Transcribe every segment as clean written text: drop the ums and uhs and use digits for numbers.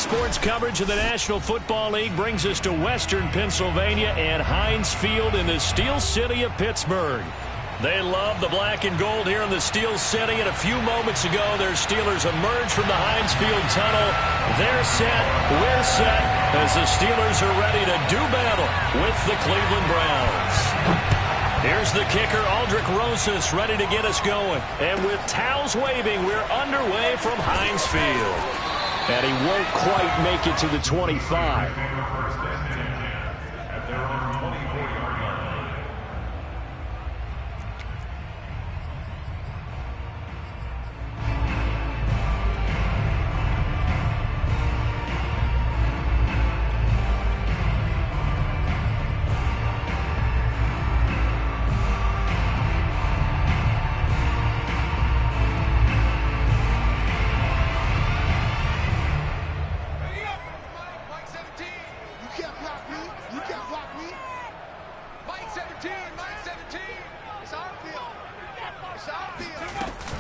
sports coverage of the National Football League brings us to Western Pennsylvania and Heinz Field in the Steel City of Pittsburgh. They love the black and gold here in the Steel City, and a few moments ago, their Steelers emerged from the Heinz Field tunnel. They're set, we're set, as the Steelers are ready to do battle with the Cleveland Browns. Here's the kicker, Aldrich Rosas, ready to get us going. And with towels waving, we're underway from Heinz Field. And he won't quite make it to the 25.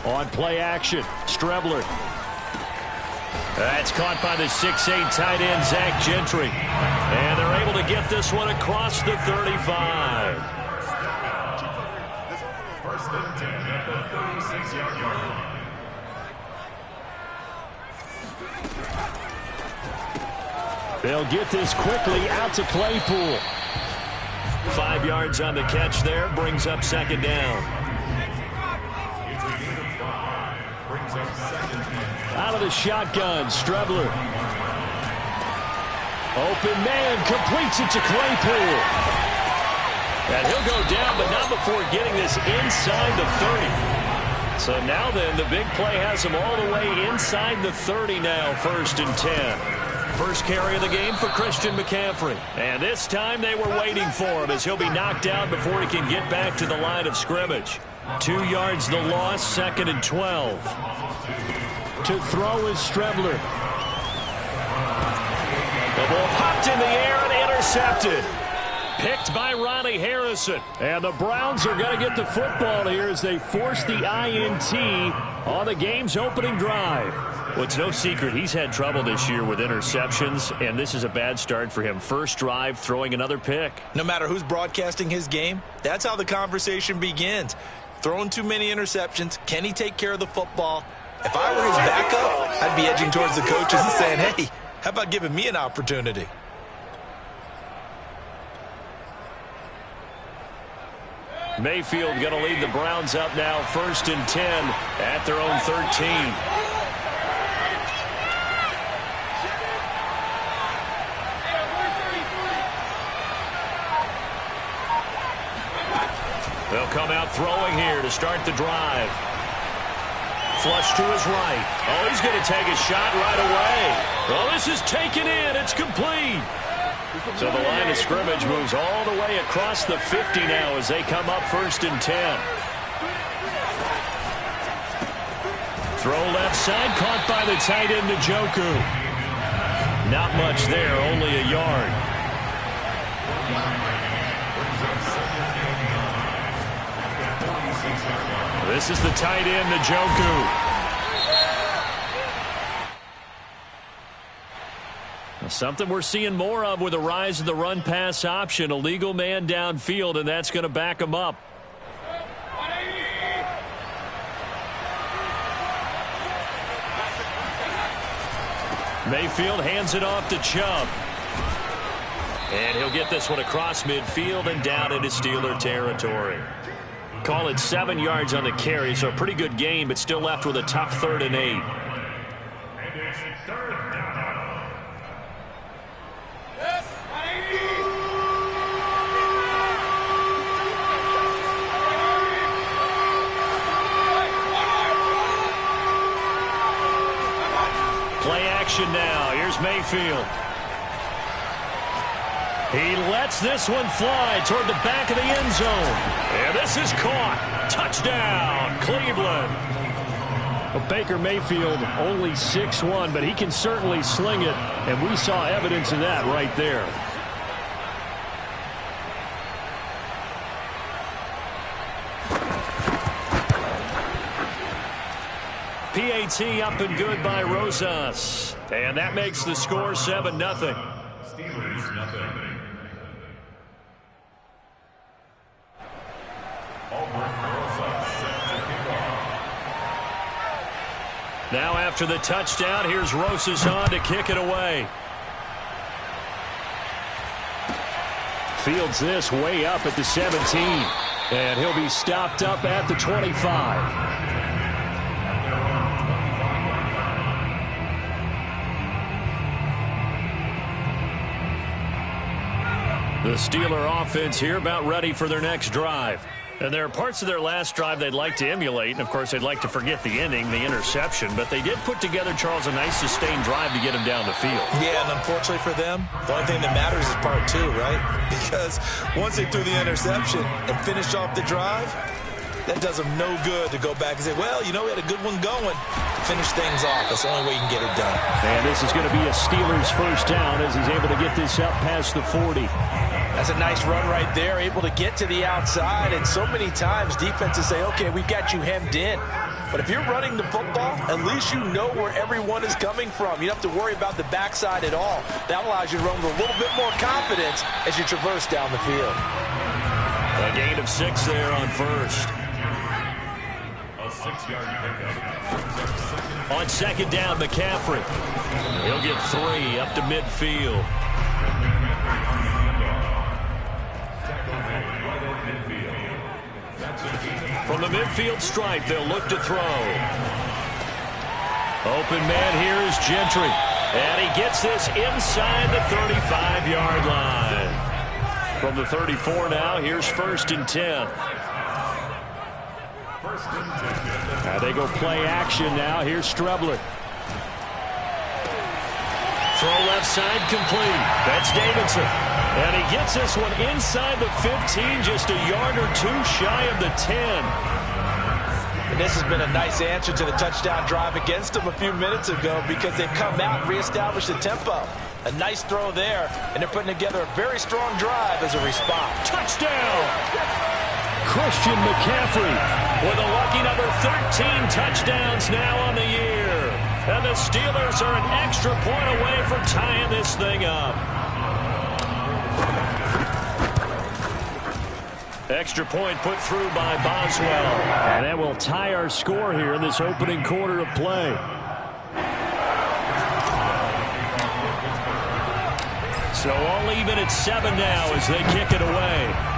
On play action, Strebler. That's caught by the 6'8" tight end, Zach Gentry. And they're able to get this one across the 35. First and 10 at the 36-yard line. They'll get this quickly out to Claypool. 5 yards on the catch there, brings up second down. Out of the shotgun, Strebler. Open man, completes it to Claypool. And he'll go down, but not before getting this inside the 30. So now then, the big play has him all the way inside the 30 now, 1st and 10. First carry of the game for Christian McCaffrey. And this time they were waiting for him as he'll be knocked down before he can get back to the line of scrimmage. 2 yards the loss, 2nd and 12. To throw is Strebler. The ball popped in the air and intercepted. Picked by Ronnie Harrison. And the Browns are going to get the football here as they force the INT on the game's opening drive. Well, it's no secret he's had trouble this year with interceptions, and this is a bad start for him. First drive, throwing another pick. No matter who's broadcasting his game, that's how the conversation begins. Throwing too many interceptions. Can he take care of the football? If I were his backup, I'd be edging towards the coaches and saying, hey, how about giving me an opportunity? Mayfield going to lead the Browns up now, 1st and 10 at their own 13. They'll come out throwing here to start the drive. Flush to his right. Oh, he's going to take a shot right away. Oh, this is taken in. It's complete. So the line of scrimmage moves all the way across the 50 now as they come up 1st and 10. Throw left side, caught by the tight end, Njoku. Not much there, only a yard. This is the tight end, Njoku. Something we're seeing more of with the rise of the run-pass option. A legal man downfield, and that's going to back him up. Mayfield hands it off to Chubb. And he'll get this one across midfield and down into Steeler territory. Call it 7 yards on the carry, so a pretty good game, but still left with a tough 3rd and 8. Play action now. Here's Mayfield. He lets this one fly toward the back of the end zone. And this is caught. Touchdown, Cleveland. Well, Baker Mayfield only 6'1", but he can certainly sling it, and we saw evidence of that right there. PAT up and good by Rosas. And that makes the score 7-0. Steelers nothing. Now after the touchdown, here's Rosas on to kick it away. Fields this way up at the 17. And he'll be stopped up at the 25. The Steeler offense here about ready for their next drive. And there are parts of their last drive they'd like to emulate. And, of course, they'd like to forget the ending, the interception. But they did put together, Charles, a nice sustained drive to get him down the field. Yeah, and unfortunately for them, the only thing that matters is part two, right? Because once they threw the interception and finished off the drive, that does them no good to go back and say, well, you know, we had a good one going. Finish things off. That's the only way you can get it done. And this is going to be a Steelers first down as he's able to get this up past the 40. That's a nice run right there, able to get to the outside. And so many times defenses say, okay, we've got you hemmed in. But if you're running the football, at least you know where everyone is coming from. You don't have to worry about the backside at all. That allows you to run with a little bit more confidence as you traverse down the field. A gain of 6 there on first. A 6-yard pickup. On second down, McCaffrey. He'll get 3 up to midfield. From the midfield stripe, they'll look to throw. Open man here is Gentry. And he gets this inside the 35-yard line. From the 34 now, here's 1st and 10. Now they go play action now. Here's Strebler. Throw left side complete. That's Davidson. And he gets this one inside the 15, just a yard or 2 shy of the 10. And this has been a nice answer to the touchdown drive against them a few minutes ago because they've come out and reestablished the tempo. A nice throw there, and they're putting together a very strong drive as a response. Touchdown! Christian McCaffrey with a lucky number 13 touchdowns now on the year. And the Steelers are an extra point away from tying this thing up. Extra point put through by Boswell. And that will tie our score here in this opening quarter of play. So all even at 7 now as they kick it away.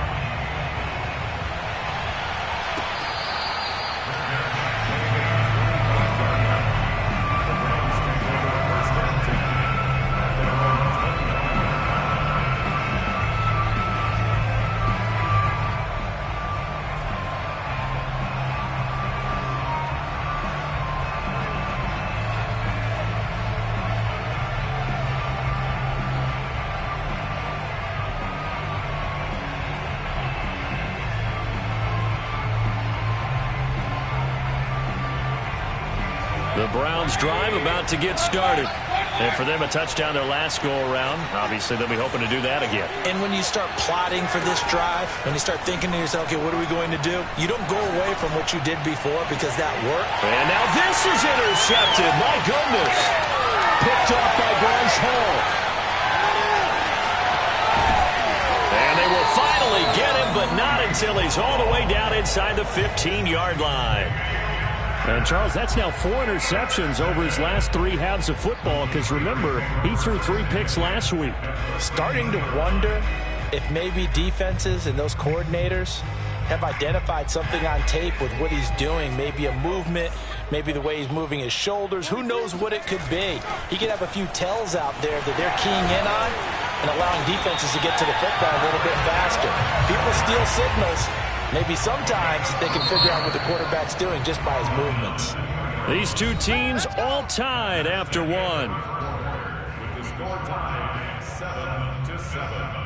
The Browns drive about to get started. And for them, a touchdown their last go-around. Obviously, they'll be hoping to do that again. And when you start plotting for this drive, when you start thinking to yourself, okay, what are we going to do? You don't go away from what you did before because that worked. And now this is intercepted. My goodness. Picked off by Bryce Hall. And they will finally get him, but not until he's all the way down inside the 15-yard line. And, Charles, that's now 4 interceptions over his last 3 halves of football because, remember, he threw 3 picks last week. Starting to wonder if maybe defenses and those coordinators have identified something on tape with what he's doing. Maybe a movement, maybe the way he's moving his shoulders. Who knows what it could be? He could have a few tells out there that they're keying in on and allowing defenses to get to the football a little bit faster. People steal signals. Maybe sometimes they can figure out what the quarterback's doing just by his movements. These two teams all tied after 1. With the score tied 7-7.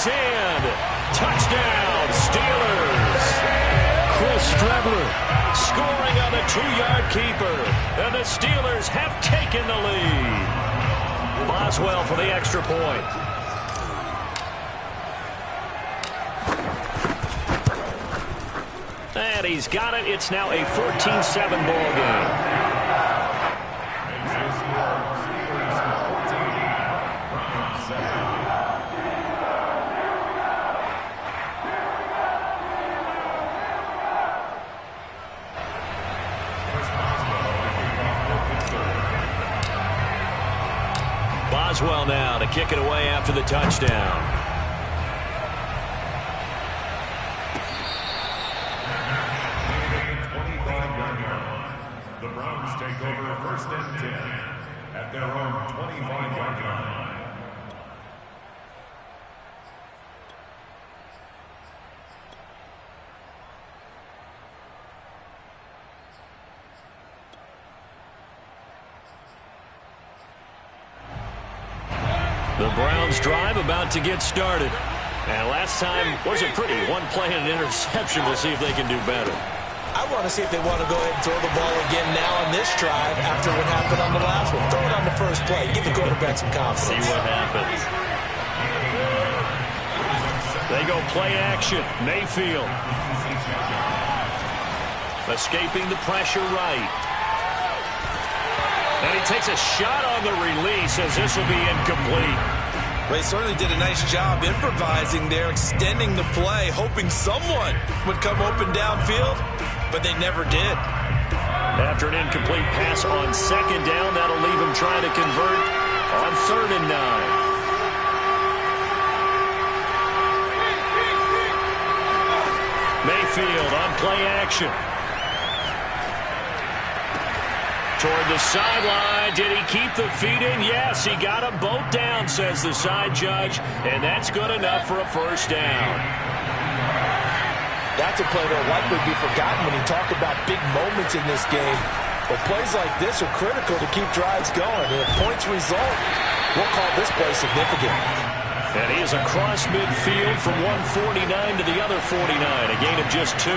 is in. Touchdown, Steelers. Chris Strebler scoring on the 2-yard keeper. And the Steelers have taken the lead. Boswell for the extra point. And he's got it. It's now a 14-7 ball game. Boswell now to kick it away after the touchdown. The Browns take over first and 10 at their own 25-yard line. The Browns drive about to get started. And last time wasn't pretty. One play and an interception. We'll see if they can do better. I want to see if they want to go ahead and throw the ball again now on this drive after what happened on the last one. Throw it on the first play. Give the quarterback some confidence. See what happens. They go play action. Mayfield. Escaping the pressure right. And he takes a shot on the release as this will be incomplete. Well, he certainly did a nice job improvising there, extending the play, hoping someone would come open downfield, but they never did. After an incomplete pass on second down, that'll leave him trying to convert on 3rd and 9. Mayfield on play action. Toward the sideline. Did he keep the feet in? Yes, he got them both down, says the side judge, and that's good enough for a first down. That's a play that will likely be forgotten when you talk about big moments in this game. But plays like this are critical to keep drives going. And if points result, we'll call this play significant. And he is across midfield from 149 to the other 49, a gain of just 2.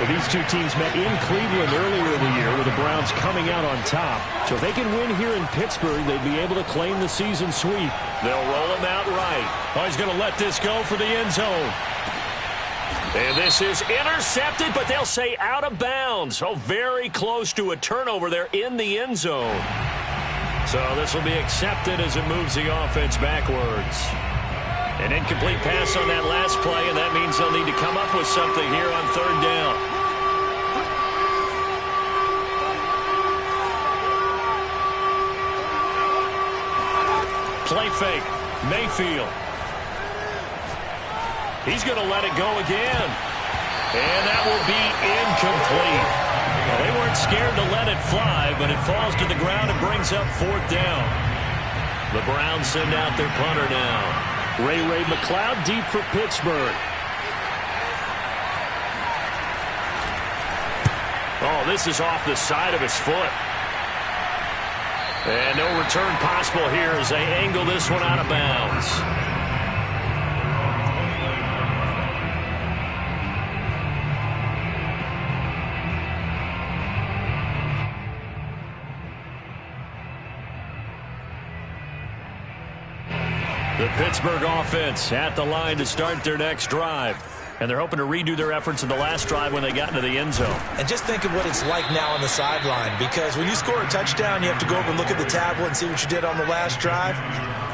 Well, these two teams met in Cleveland earlier in the year with the Browns coming out on top. So if they can win here in Pittsburgh, they'd be able to claim the season sweep. They'll roll him out right. Oh, he's going to let this go for the end zone. And this is intercepted, but they'll say out of bounds. Oh, very close to a turnover there in the end zone. So this will be accepted as it moves the offense backwards. An incomplete pass on that last play, and that means they'll need to come up with something here on 3rd down. Play fake. Mayfield. He's going to let it go again. And that will be incomplete. Well, they weren't scared to let it fly, but it falls to the ground and brings up 4th down. The Browns send out their punter now. Ray McLeod deep for Pittsburgh. Oh, this is off the side of his foot. And no return possible here as they angle this one out of bounds. The Pittsburgh offense at the line to start their next drive. And they're hoping to redo their efforts in the last drive when they got into the end zone. And just think of what it's like now on the sideline, because when you score a touchdown, you have to go over and look at the tablet and see what you did on the last drive.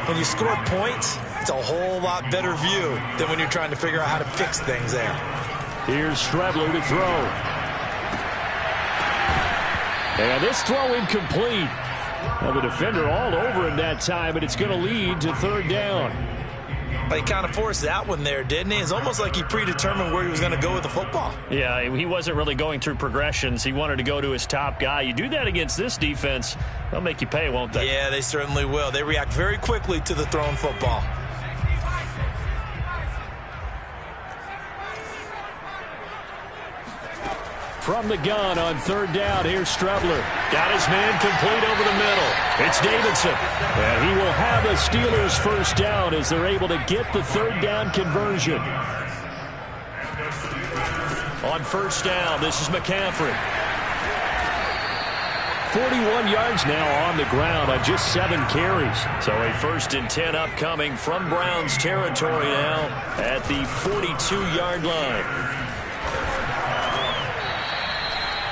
When you score points, it's a whole lot better view than when you're trying to figure out how to fix things there. Here's Strebler to throw. And this throw incomplete. Well, the defender all over him that time, and it's going to lead to 3rd down. But he kind of forced that one there, didn't he? It's almost like he predetermined where he was going to go with the football. Yeah, he wasn't really going through progressions. He wanted to go to his top guy. You do that against this defense, they'll make you pay, won't they? Yeah, they certainly will. They react very quickly to the thrown football. From the gun on third down, here's Strebler. Got his man complete over the middle. It's Davidson. And he will have a Steelers first down as they're able to get the third down conversion. On first down, this is McCaffrey. 41 yards now on the ground on just 7 carries. So a 1st and 10 upcoming from Browns territory now at the 42-yard line.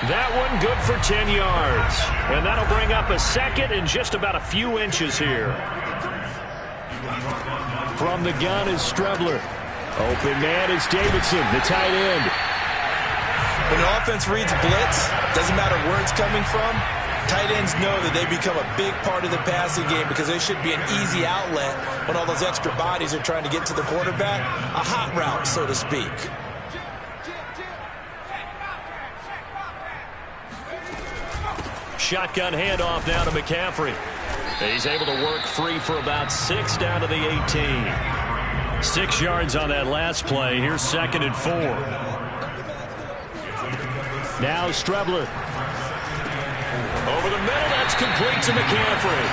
That one good for 10 yards. And that'll bring up a second and just about a few inches here. From the gun is Strebler. Open man is Davidson, the tight end. When the offense reads blitz, doesn't matter where it's coming from, tight ends know that they become a big part of the passing game because they should be an easy outlet when all those extra bodies are trying to get to the quarterback. A hot route, so to speak. Shotgun handoff now to McCaffrey. He's able to work free for about 6 down to the 18. 6 yards on that last play. Here's 2nd and 4. Now Strebler. Over the middle, that's complete to McCaffrey.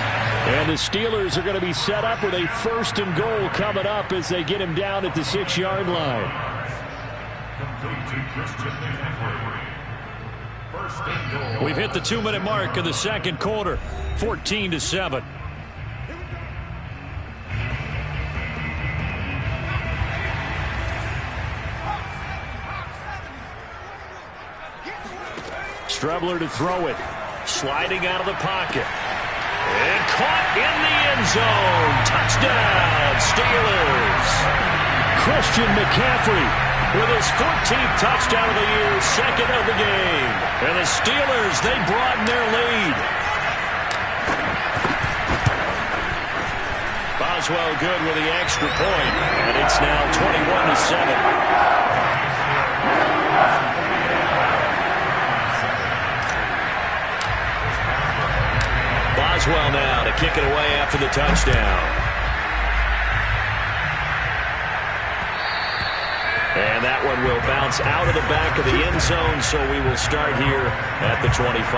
And the Steelers are going to be set up with a 1st and goal coming up as they get him down at the 6-yard line. We've hit the 2-minute mark of the second quarter. 14-7. Strebler to throw it. Sliding out of the pocket. And caught in the end zone. Touchdown, Steelers. Christian McCaffrey with his 14th touchdown of the year, 2nd of the game. And the Steelers, they broaden their lead. Boswell good with the extra point, and it's now 21-7. Boswell now to kick it away after the touchdown. And that one will bounce out of the back of the end zone, so we will start here at the 25.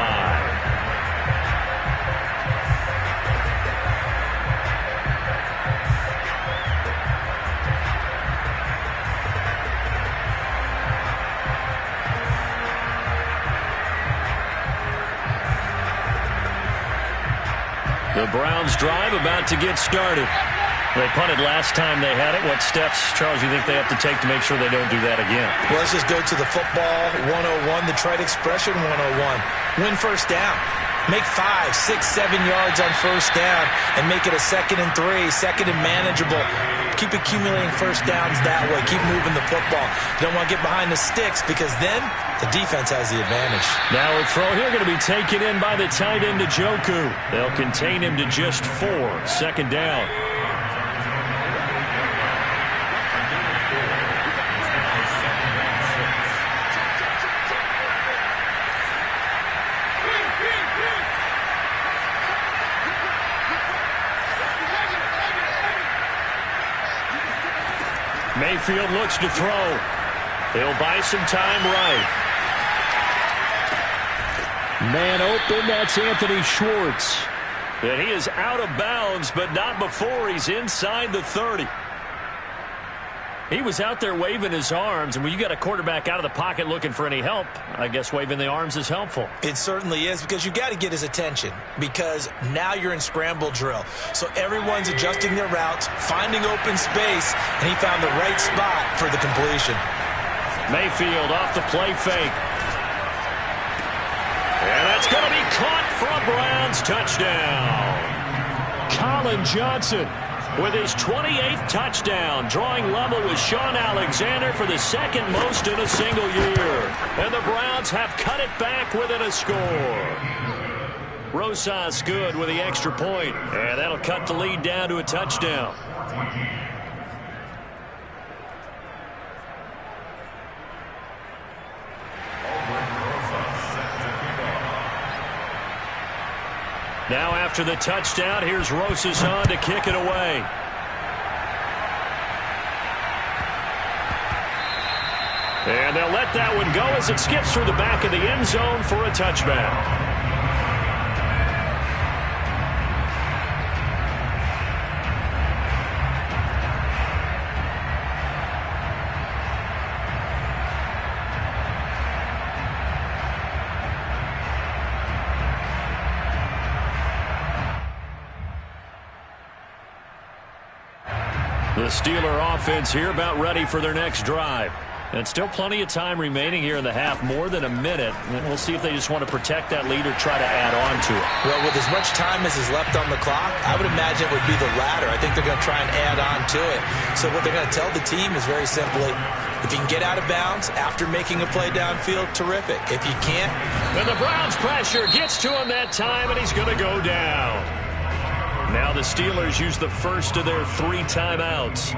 The Browns drive about to get started. They punted last time they had it. What steps, Charles, do you think they have to take to make sure they don't do that again? Well, let's just go to the football 101, the trite expression 101. Win first down. Make 5, 6, 7 yards on first down and make it a 2nd and 3, 2nd and manageable. Keep accumulating first downs that way. Keep moving the football. You don't want to get behind the sticks because then the defense has the advantage. Now a throw here going to be taken in by the tight end Njoku. They'll contain him to just 4. 2nd down. Mayfield looks to throw. He'll buy some time right. Man open, that's Anthony Schwartz. And he is out of bounds, but not before he's inside the 30. He was out there waving his arms, and when you got a quarterback out of the pocket looking for any help, I guess waving the arms is helpful. It certainly is, because you got to get his attention, because now you're in scramble drill. So everyone's adjusting their routes, finding open space, and he found the right spot for the completion. Mayfield off the play fake. And that's going to be caught for a Browns touchdown. Colin Johnson with his 28th touchdown, drawing level with Sean Alexander for the 2nd most in a single year. And the Browns have cut it back within a score. Rosas good with the extra point, and that'll cut the lead down to a touchdown. Now after the touchdown, here's Rosas on to kick it away. And they'll let that one go as it skips through the back of the end zone for a touchback. The Steeler offense here about ready for their next drive. And still plenty of time remaining here in the half, more than a minute. And we'll see if they just want to protect that lead or try to add on to it. Well, with as much time as is left on the clock, I would imagine it would be the latter. I think they're going to try and add on to it. So what they're going to tell the team is very simply, if you can get out of bounds after making a play downfield, terrific. If you can't... And the Browns pressure gets to him that time, and he's going to go down. Now the Steelers use the first of their 3 timeouts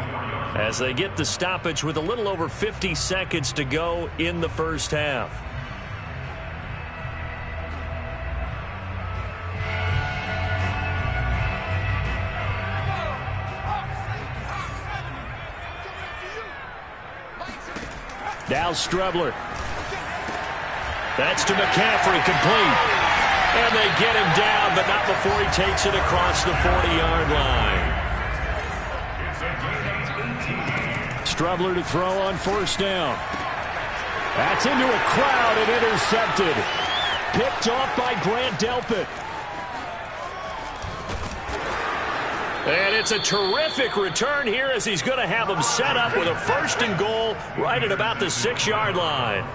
as they get the stoppage with a little over 50 seconds to go in the first half. Now Strebler. That's to McCaffrey, complete. And they get him down, but not before he takes it across the 40-yard line. Strebler to throw on first down. That's into a crowd and intercepted. Picked off by Grant Delpit. And it's a terrific return here as he's going to have them set up with a 1st and goal right at about the 6-yard line.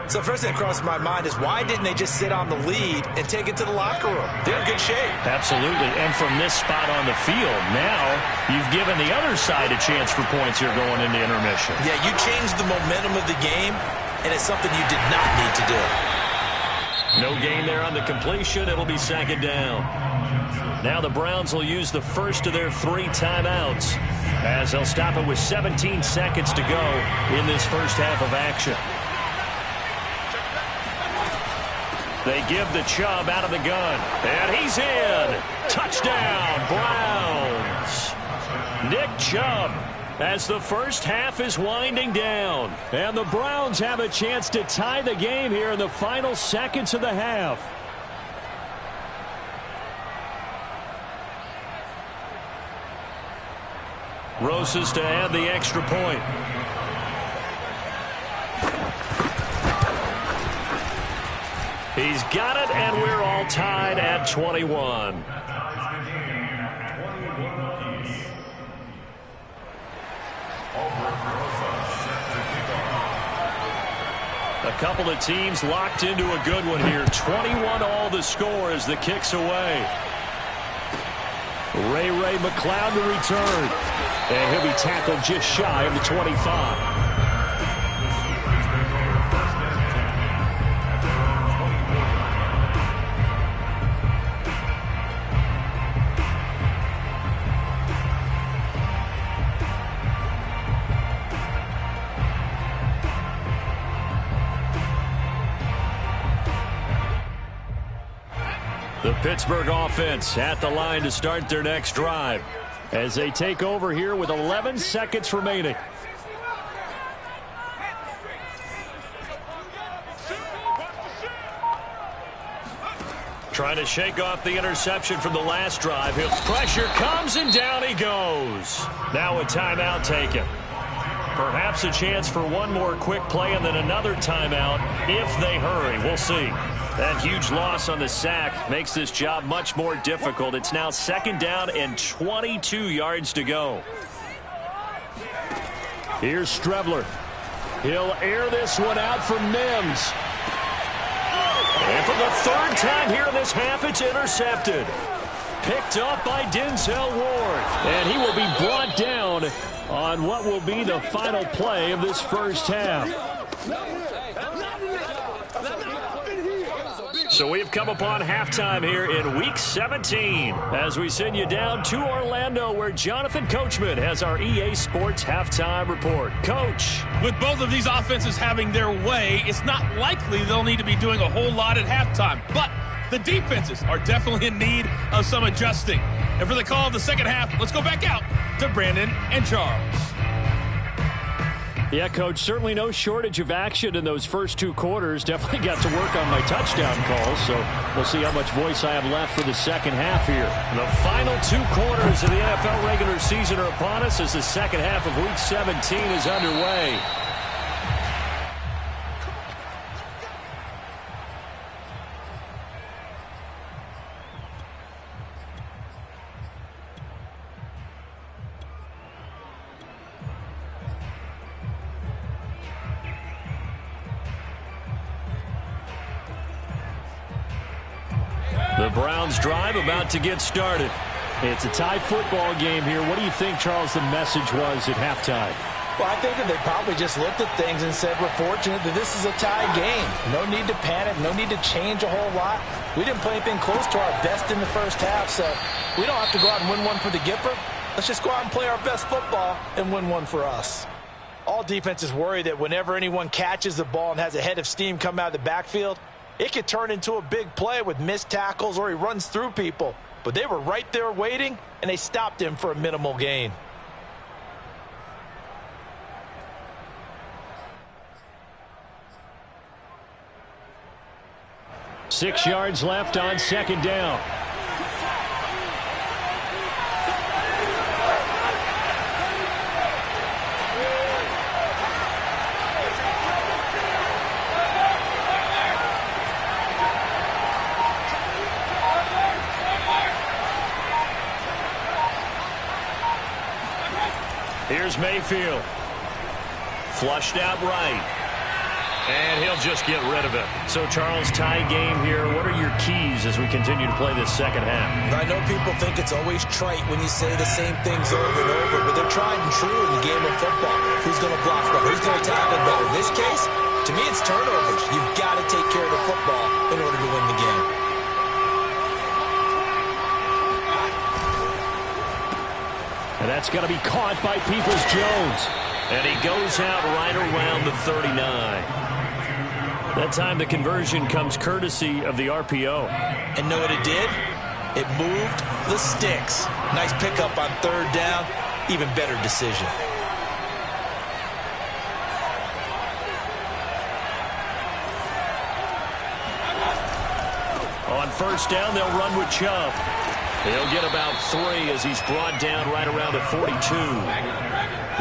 So first thing that crosses my mind is why didn't they just sit on the lead and take it to the locker room? They're in good shape. Absolutely. And from this spot on the field, now you've given the other side a chance for points here going into intermission. Yeah, you changed the momentum of the game, and it's something you did not need to do. No gain there on the completion. It'll be 2nd down. Now the Browns will use the first of their 3 timeouts as they'll stop it with 17 seconds to go in this first half of action. They give the Chubb out of the gun. And he's in. Touchdown, Browns. Nick Chubb as the first half is winding down. And the Browns have a chance to tie the game here in the final seconds of the half. Roses to add the extra point. He's got it, and we're all tied at 21. A couple of teams locked into a good one here. 21 all the score as the kick's away. Ray McLeod to return. And he'll be tackled just shy of the 25. The Pittsburgh offense at the line to start their next drive as they take over here with 11 seconds remaining. Trying to shake off the interception from the last drive. Pressure comes and down he goes. Now a timeout taken. Perhaps a chance for one more quick play and then another timeout if they hurry. We'll see. That huge loss on the sack makes this job much more difficult. It's now 2nd down and 22 yards to go. Here's Strebler. He'll air this one out for Mims. And for the 3rd time here in this half, it's intercepted. Picked up by Denzel Ward. And he will be brought down on what will be the final play of this first half. So we've come upon halftime here in Week 17 as we send you down to Orlando where Jonathan Coachman has our EA Sports Halftime Report. Coach. With both of these offenses having their way, it's not likely they'll need to be doing a whole lot at halftime. But the defenses are definitely in need of some adjusting. And for the call of the second half, let's go back out to Brandon and Charles. Yeah, Coach, certainly no shortage of action in those first 2 quarters. Definitely got to work on my touchdown calls, so we'll see how much voice I have left for the second half here. The final 2 quarters of the NFL regular season are upon us as the second half of Week 17 is underway. The Browns drive about to get started. It's a tie football game here. What do you think, Charles, the message was at halftime? Well, I think that they probably just looked at things and said, we're fortunate that this is a tie game. No need to panic. No need to change a whole lot. We didn't play anything close to our best in the first half, so we don't have to go out and win one for the Gipper. Let's just go out and play our best football and win one for us. All defenses worry that whenever anyone catches the ball and has a head of steam come out of the backfield, it could turn into a big play with missed tackles or he runs through people. But they were right there waiting, and they stopped him for a minimal gain. Six yards left on second down. Here's Mayfield. Flushed out right. And he'll just get rid of it. So, Charles, tie game here. What are your keys as we continue to play this second half? I know people think it's always trite when you say the same things over and over, but they're tried and true in the game of football. Who's going to block better? Who's going to tackle better? In this case, to me, it's turnovers. You've got to take care of the football in order to win the game. And that's going to be caught by Peoples-Jones. And he goes out right around the 39. That time the conversion comes courtesy of the RPO. And know what it did? It moved the sticks. Nice pickup on third down. Even better decision. On first down, they'll run with Chubb. He'll get about 3 as he's brought down right around the 42.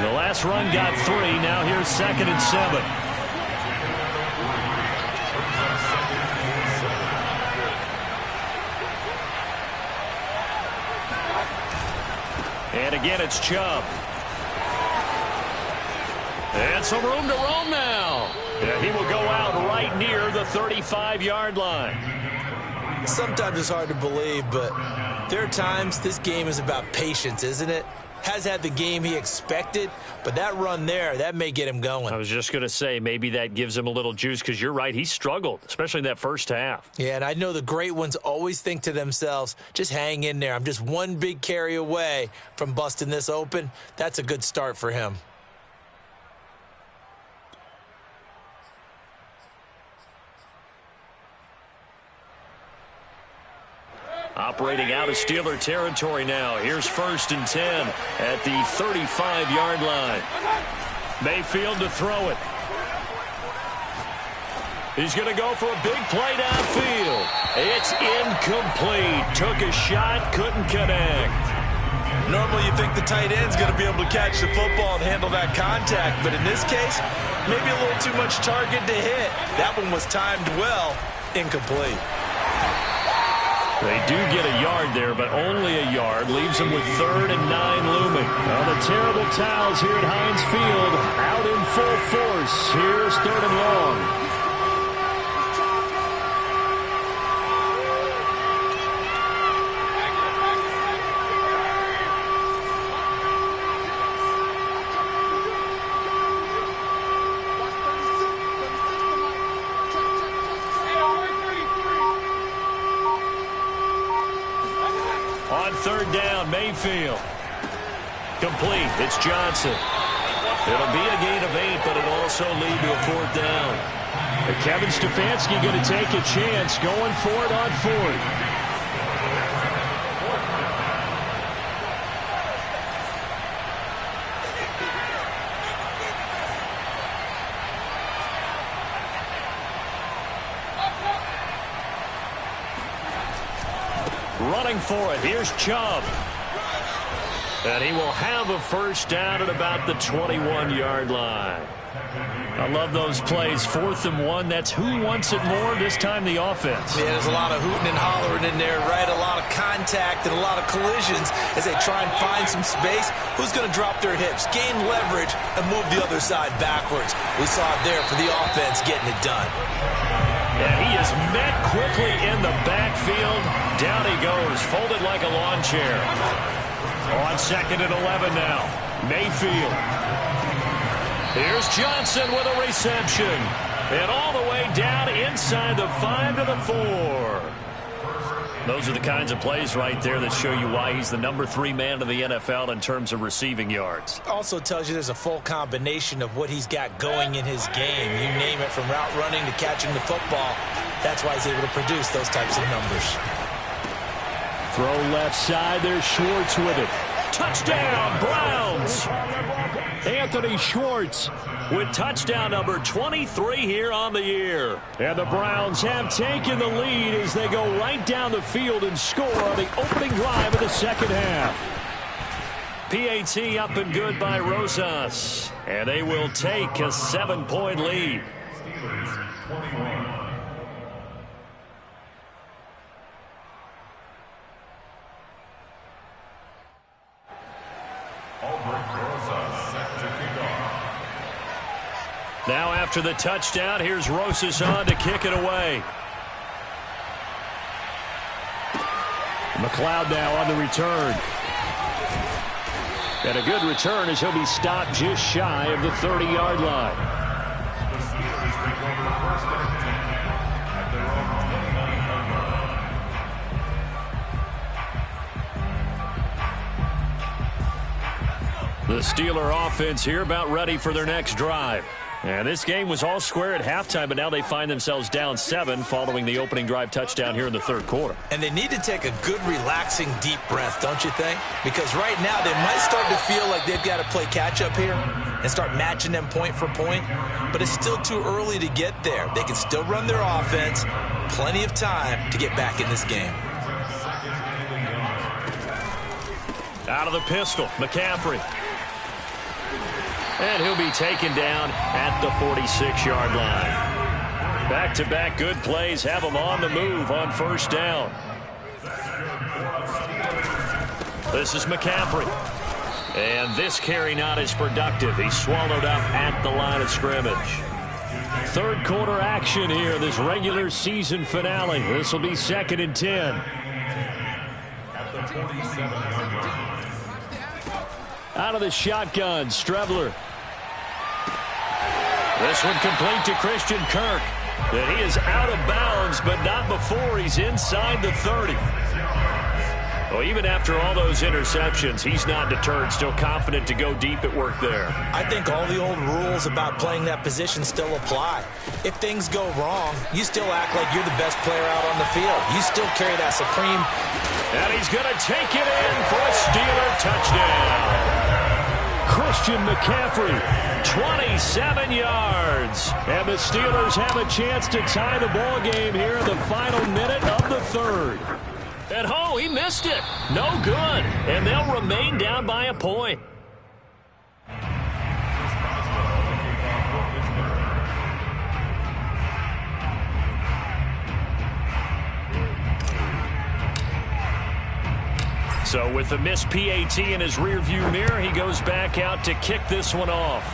The last run got 3. Now here's 2nd and 7. And again, it's Chubb. And some room to roam now. Yeah, he will go out right near the 35-yard line. Sometimes it's hard to believe, but there are times this game is about patience, isn't it? Has had the game he expected, but that run there, that may get him going. I was just going to say, maybe that gives him a little juice, because you're right, he struggled, especially in that first half. Yeah, and I know the great ones always think to themselves, just hang in there. I'm just one big carry away from busting this open. That's a good start for him. Operating out of Steeler territory now. Here's 1st and 10 at the 35-yard line. Mayfield to throw it. He's going to go for a big play downfield. It's incomplete. Took a shot, couldn't connect. Normally you think the tight end's going to be able to catch the football and handle that contact, but in this case, maybe a little too much target to hit. That one was timed well, incomplete. They do get a yard there, but only a yard. Leaves them with 3rd and 9 looming. Well, the terrible towels here at Heinz Field out in full force. Here's 3rd and long. On 3rd down, Mayfield. Complete. It's Johnson. It'll be a gain of 8, but it'll also lead to a 4th down. And Kevin Stefanski going to take a chance going for it on 4th. Running for it. Here's Chubb. And he will have a first down at about the 21-yard line. I love those plays. 4th and 1. That's who wants it more, this time the offense. Yeah, there's a lot of hooting and hollering in there, right? A lot of contact and a lot of collisions as they try and find some space. Who's going to drop their hips, gain leverage, and move the other side backwards? We saw it there for the offense getting it done. And he is met quickly in the backfield. Down he goes, folded like a lawn chair. On 2nd and 11 now. Mayfield. Here's Johnson with a reception. And all the way down inside the 5 to the 4. Those are the kinds of plays right there that show you why he's the number 3 man in the NFL in terms of receiving yards. Also tells you there's a full combination of what he's got going in his game. You name it, from route running to catching the football. That's why he's able to produce those types of numbers. Throw left side. There's Schwartz with it. Touchdown, Browns! Anthony Schwartz with touchdown number 23 here on the year. And the Browns have taken the lead as they go right down the field and score on the opening drive of the second half. PAT up and good by Rosas. And they will take a 7-point lead. Steelers 21. Now after the touchdown, here's Rosas on to kick it away. McLeod now on the return. And a good return as he'll be stopped just shy of the 30-yard line. The Steelers take over 1st and 10 at their own 29-yard line. The Steeler offense here about ready for their next drive. And this game was all square at halftime, but now they find themselves down 7 following the opening drive touchdown here in the 3rd quarter. And they need to take a good, relaxing, deep breath, don't you think? Because right now they might start to feel like they've got to play catch-up here and start matching them point for point. But it's still too early to get there. They can still run their offense. Plenty of time to get back in this game. Out of the pistol, McCaffrey. And he'll be taken down at the 46-yard line. Back-to-back good plays have him on the move on 1st down. This is McCaffrey. And this carry not as productive. He's swallowed up at the line of scrimmage. 3rd quarter action here, this regular season finale. This will be 2nd and 10. At the 47-yard line. Out of the shotgun, Strebler. This one complete to Christian Kirk. And he is out of bounds, but not before he's inside the 30. Well, even after all those interceptions, he's not deterred, still confident to go deep at work there. I think all the old rules about playing that position still apply. If things go wrong, you still act like you're the best player out on the field. You still carry that supreme. And he's going to take it in for a Steeler touchdown. Christian McCaffrey, 27 yards. And the Steelers have a chance to tie the ball game here in the final minute of the 3rd. And oh, he missed it. No good. And they'll remain down by a point. So with the missed PAT in his rearview mirror, he goes back out to kick this one off.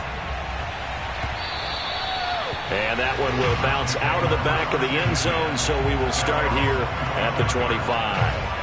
And that one will bounce out of the back of the end zone, so we will start here at the 25.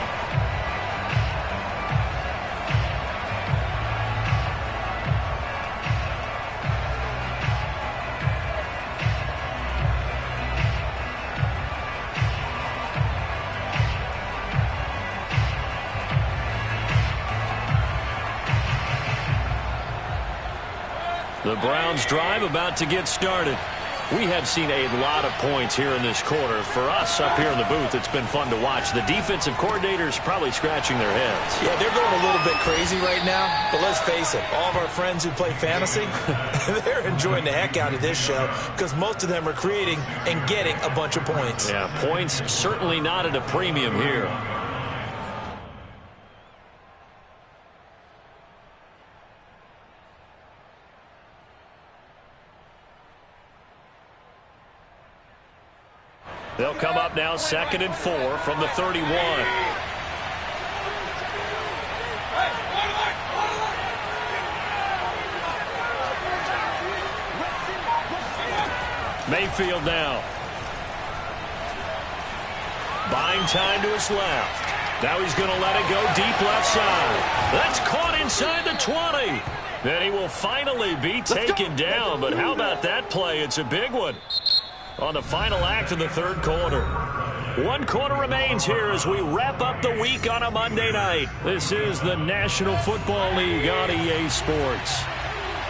The Browns drive about to get started. We have seen a lot of points here in this quarter. For us up here in the booth, it's been fun to watch. The defensive coordinators probably scratching their heads. Yeah, they're going a little bit crazy right now. But let's face it, all of our friends who play fantasy, they're enjoying the heck out of this show because most of them are creating and getting a bunch of points. Yeah, points certainly not at a premium here. They'll come up now 2nd and 4 from the 31. Mayfield now. Buying time to his left. Now he's going to let it go deep left side. That's caught inside the 20. Then he will finally be taken down. But how about that play? It's a big one on the final act of the third quarter. 1 quarter remains here as we wrap up the week on a Monday night. This is the National Football League on EA Sports.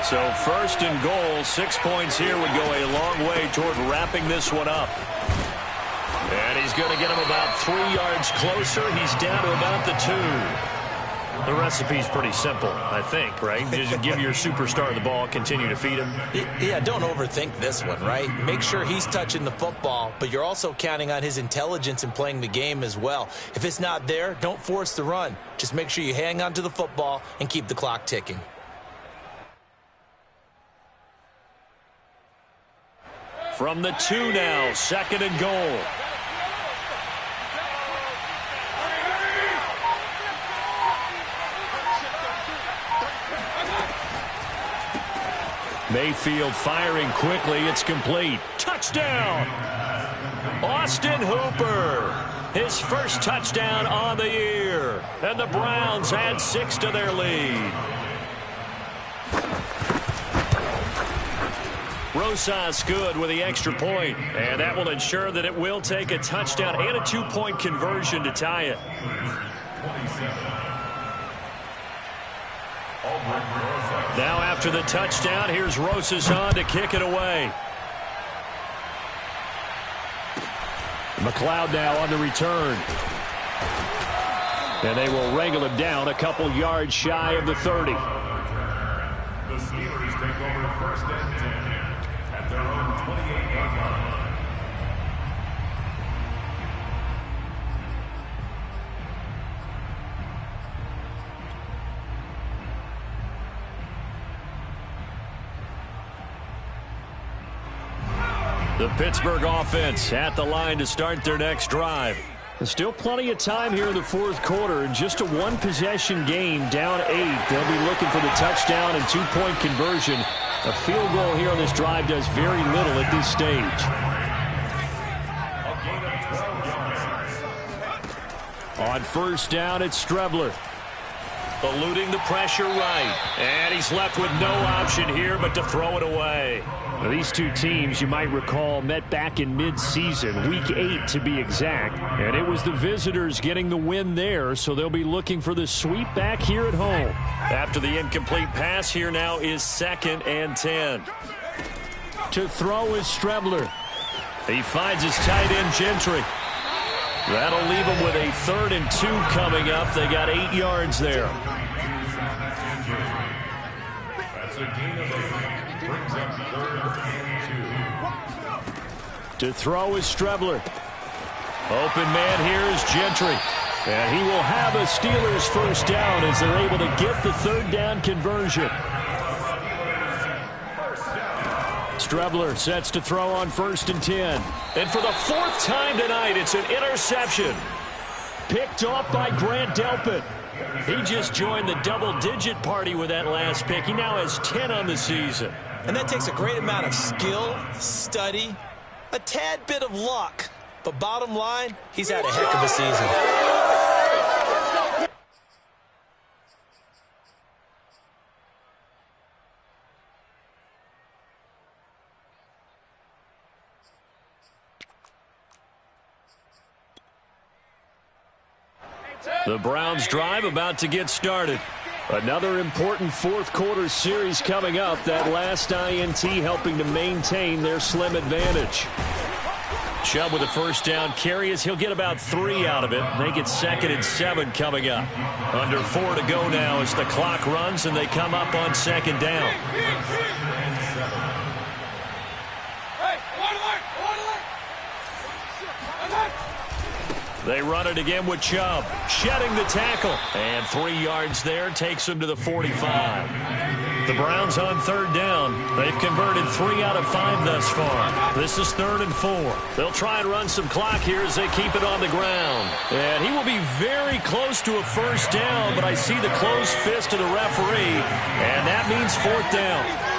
So 1st and goal, 6 points here would go a long way toward wrapping this one up. And he's going to get him about 3 yards closer. He's down to about the 2. The recipe's pretty simple, I think, right? Just give your superstar the ball, continue to feed him. Yeah, don't overthink this one, right? Make sure he's touching the football, but you're also counting on his intelligence in playing the game as well. If it's not there, don't force the run. Just make sure you hang on to the football and keep the clock ticking. From the 2 now, 2nd and goal. Mayfield firing quickly. It's complete. Touchdown! Austin Hooper. His first touchdown on the year. And the Browns add 6 to their lead. Rosas good with the extra point, and that will ensure that it will take a touchdown and a 2-point conversion to tie it. Now after the touchdown, here's Rosas on to kick it away. McLeod now on the return. And they will wrangle him down a couple yards shy of the 30. The Steelers take over 1st and 10 at their own 28-yard line. The Pittsburgh offense at the line to start their next drive. There's still plenty of time here in the 4th quarter. Just a 1-possession game, down 8. They'll be looking for the touchdown and 2-point conversion. A field goal here on this drive does very little at this stage. On 1st down, it's Strebler. Eluding the pressure right. And he's left with no option here but to throw it away. Now, these two teams, you might recall, met back in mid-season, Week 8 to be exact. And it was the visitors getting the win there, so they'll be looking for the sweep back here at home. After the incomplete pass, here now is 2nd and 10. To throw is Strebler. He finds his tight end, Gentry. That'll leave him with a 3rd and 2 coming up. They got 8 yards there. That's a gain of 8. Brings up 3rd and 2. To throw is Strebler. Open man here is Gentry. And he will have a Steelers first down as they're able to get the 3rd down conversion. Strebler sets to throw on 1st and 10. And for the 4th time tonight, it's an interception. Picked off by Grant Delpit. He just joined the double-digit party with that last pick. He now has 10 on the season. And that takes a great amount of skill, study, a tad bit of luck. But bottom line, he's had a heck of a season. The Browns drive about to get started. Another important 4th quarter series coming up. That last INT helping to maintain their slim advantage. Chubb with a 1st down carry as he'll get about 3 out of it. Make it 2nd and 7 coming up. Under 4 to go now as the clock runs and they come up on 2nd down. They run it again with Chubb, shedding the tackle. And 3 yards there takes him to the 45. The Browns on third down. They've converted 3 out of 5 thus far. This is 3rd and 4. They'll try and run some clock here as they keep it on the ground. And he will be very close to a first down, but I see the closed fist of the referee, and that means 4th down.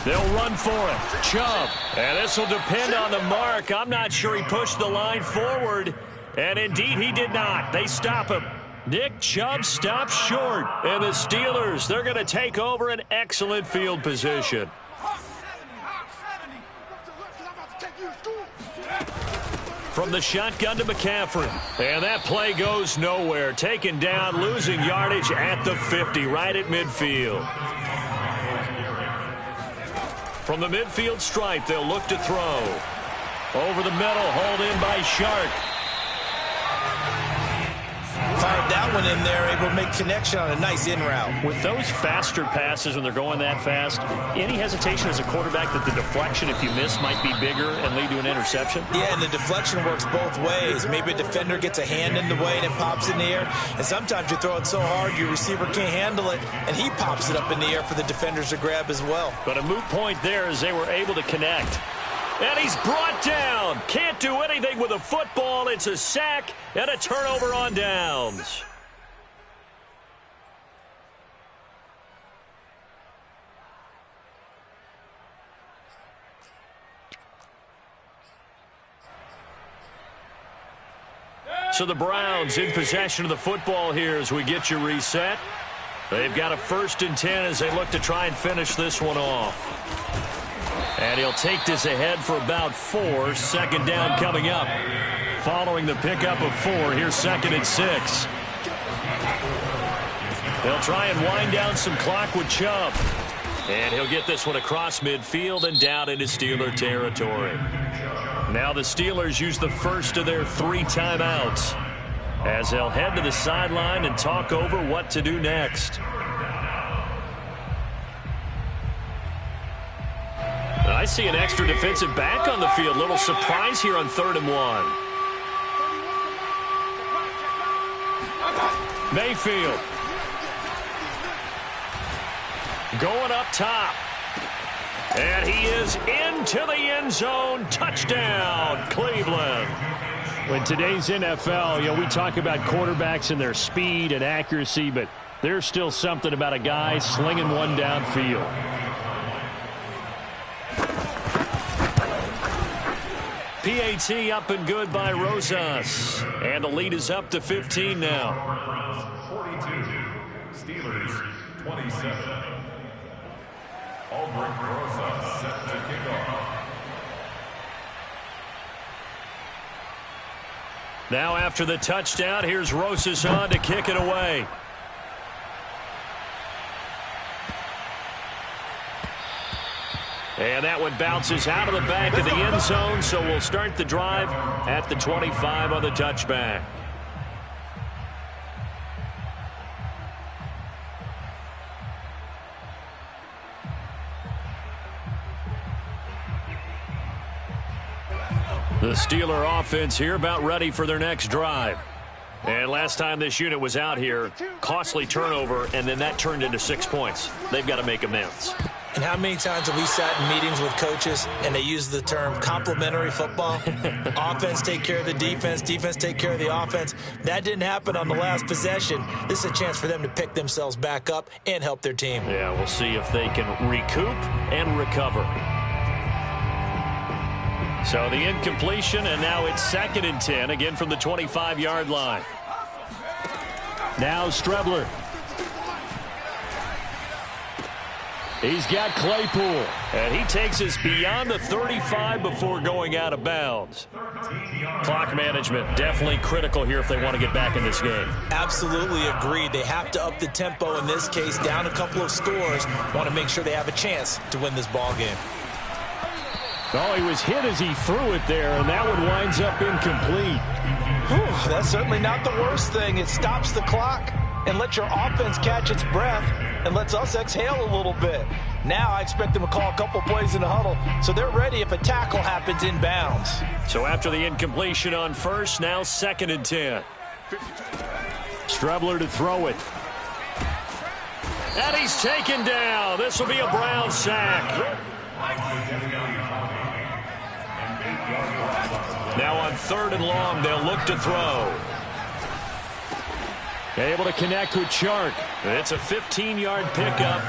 They'll run for it. Chubb. And this will depend on the mark. I'm not sure he pushed the line forward. And indeed, he did not. They stop him. Nick Chubb stops short. And the Steelers, they're going to take over an excellent field position. From the shotgun to McCaffrey. And that play goes nowhere. Taken down, losing yardage at the 50, right at midfield. From the midfield stripe, they'll look to throw. Over the middle, hauled in by Shark. Fired that one in there, able to make connection on a nice in route. With those faster passes when they're going that fast, any hesitation as a quarterback that the deflection, if you miss, might be bigger and lead to an interception? Yeah, and the deflection works both ways. Maybe a defender gets a hand in the way and it pops in the air. And sometimes you throw it so hard your receiver can't handle it, and he pops it up in the air for the defenders to grab as well. But a moot point there as they were able to connect. And he's brought down. Can't do anything with a football. It's a sack and a turnover on downs. So the Browns in possession of the football here as we get you reset. They've got a 1st and 10 as they look to try and finish this one off. And he'll take this ahead for about 4. 2nd down coming up. Following the pickup of 4, here's 2nd and 6. They'll try and wind down some clock with Chubb. And he'll get this one across midfield and down into Steeler territory. Now the Steelers use the first of their 3 timeouts as they'll head to the sideline and talk over what to do next. I see an extra defensive back on the field. Little surprise here on 3rd and 1. Mayfield. Going up top. And he is into the end zone. Touchdown, Cleveland. In today's NFL, we talk about quarterbacks and their speed and accuracy, but there's still something about a guy slinging one downfield. PAT up and good by Rosas. And the lead is up to 15 now. 42, Steelers 27. Albrecht Rosas set to kick off. Now after the touchdown, here's Rosas on to kick it away. And that one bounces out of the back of the end zone, so we'll start the drive at the 25 on the touchback. The Steeler offense here about ready for their next drive. And last time this unit was out here, costly turnover, and then that turned into 6 points. They've got to make amends. And how many times have we sat in meetings with coaches and they use the term complementary football? Offense take care of the defense, defense take care of the offense. That didn't happen on the last possession. This is a chance for them to pick themselves back up and help their team. Yeah, we'll see if they can recoup and recover. So the incompletion, and now it's 2nd and 10, again from the 25-yard line. Now Strebler. He's got Claypool. And he takes us beyond the 35 before going out of bounds. Clock management definitely critical here if they want to get back in this game. Absolutely agreed. They have to up the tempo in this case, down a couple of scores. Want to make sure they have a chance to win this ball game. Oh, he was hit as he threw it there, and that one winds up incomplete. Whew, that's certainly not the worst thing. It stops the clock and lets your offense catch its breath and lets us exhale a little bit. Now I expect them to call a couple plays in the huddle, so they're ready if a tackle happens inbounds. So after the incompletion on first, now 2nd and 10. Strebler to throw it. And he's taken down. This will be a Brown sack. Now on 3rd and long, they'll look to throw. Able to connect with Chark. It's a 15-yard pickup,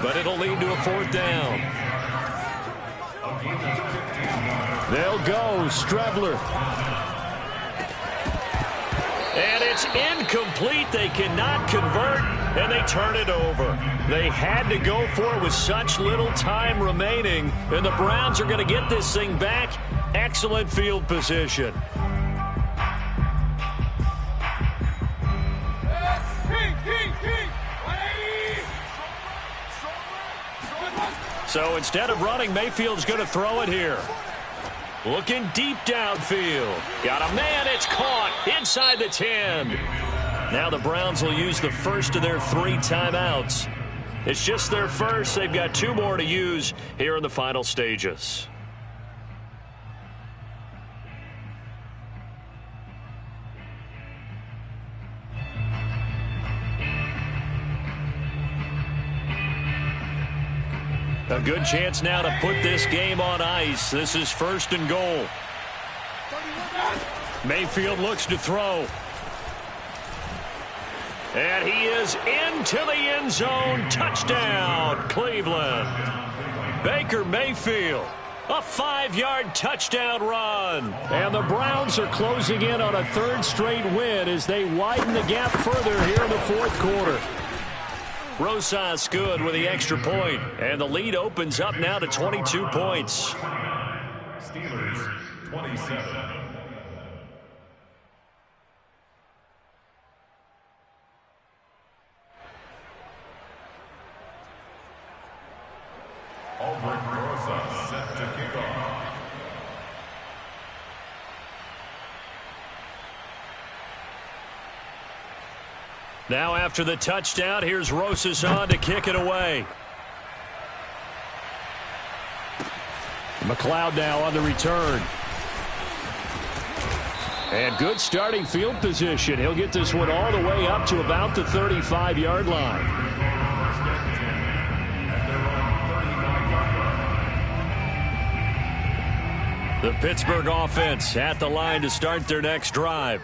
but it'll lead to a 4th down. They'll go. Strebler. And it's incomplete. They cannot convert, and they turn it over. They had to go for it with such little time remaining, and the Browns are going to get this thing back. Excellent field position. So instead of running, Mayfield's going to throw it here. Looking deep downfield. Got a man. It's caught inside the 10. Now the Browns will use the first of their 3 timeouts. It's just their first. They've got 2 more to use here in the final stages. A good chance now to put this game on ice. This is 1st and goal. Mayfield looks to throw. And he is into the end zone. Touchdown, Cleveland. Baker Mayfield. A 5-yard touchdown run. And the Browns are closing in on a 3rd straight win as they widen the gap further here in the 4th quarter. Rosas good with the extra point, and the lead opens up now to 22 points. Steelers 27. Albrecht Rosas set to kick off. Now after the touchdown, here's Rosas on to kick it away. McLeod now on the return. And good starting field position. He'll get this one all the way up to about the 35-yard line. The Pittsburgh offense at the line to start their next drive.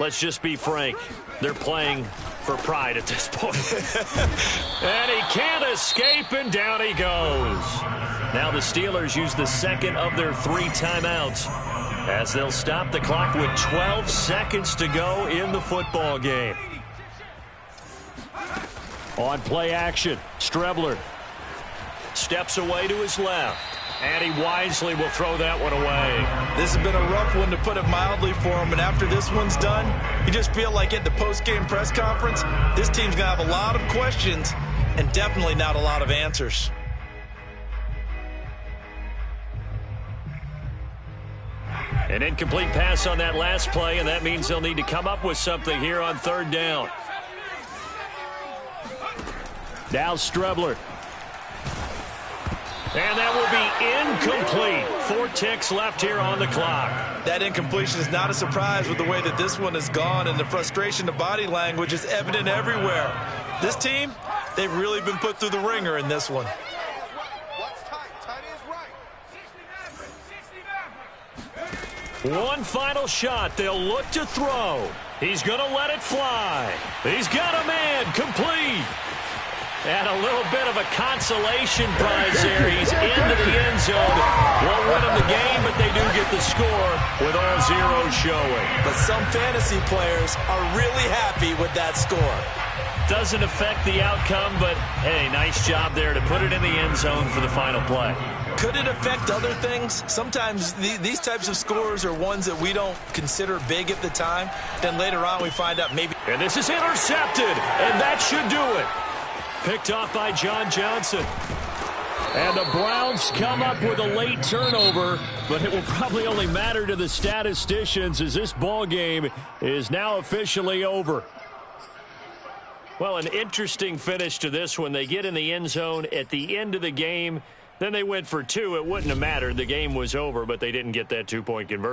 Let's just be frank. They're playing for pride at this point. And he can't escape, and down he goes. Now the Steelers use the 2nd of their 3 timeouts as they'll stop the clock with 12 seconds to go in the football game. On play action, Strebler steps away to his left. And he wisely will throw that one away. This has been a rough one, to put it mildly, for him. And after this one's done, you just feel like at the post-game press conference, this team's going to have a lot of questions and definitely not a lot of answers. An incomplete pass on that last play, and that means they'll need to come up with something here on 3rd down. Now Strebler. And that will be incomplete. 4 ticks left here on the clock. That incompletion is not a surprise with the way that this one has gone, and the frustration, the body language is evident everywhere. This team, they've really been put through the ringer in this one. One final shot. They'll look to throw. He's going to let it fly. He's got a man. Complete. And a little bit of a consolation prize there. He's into the end zone. Won't win him the game, but they do get the score with all zeros showing. But some fantasy players are really happy with that score. Doesn't affect the outcome, but, hey, nice job there to put it in the end zone for the final play. Could it affect other things? Sometimes these types of scores are ones that we don't consider big at the time. Then later on we find out maybe. And this is intercepted, and that should do it. Picked off by John Johnson. And the Browns come up with a late turnover, but it will probably only matter to the statisticians as this ball game is now officially over. Well, an interesting finish to this one. They get in the end zone at the end of the game. Then they went for two. It wouldn't have mattered. The game was over, but they didn't get that two-point conversion.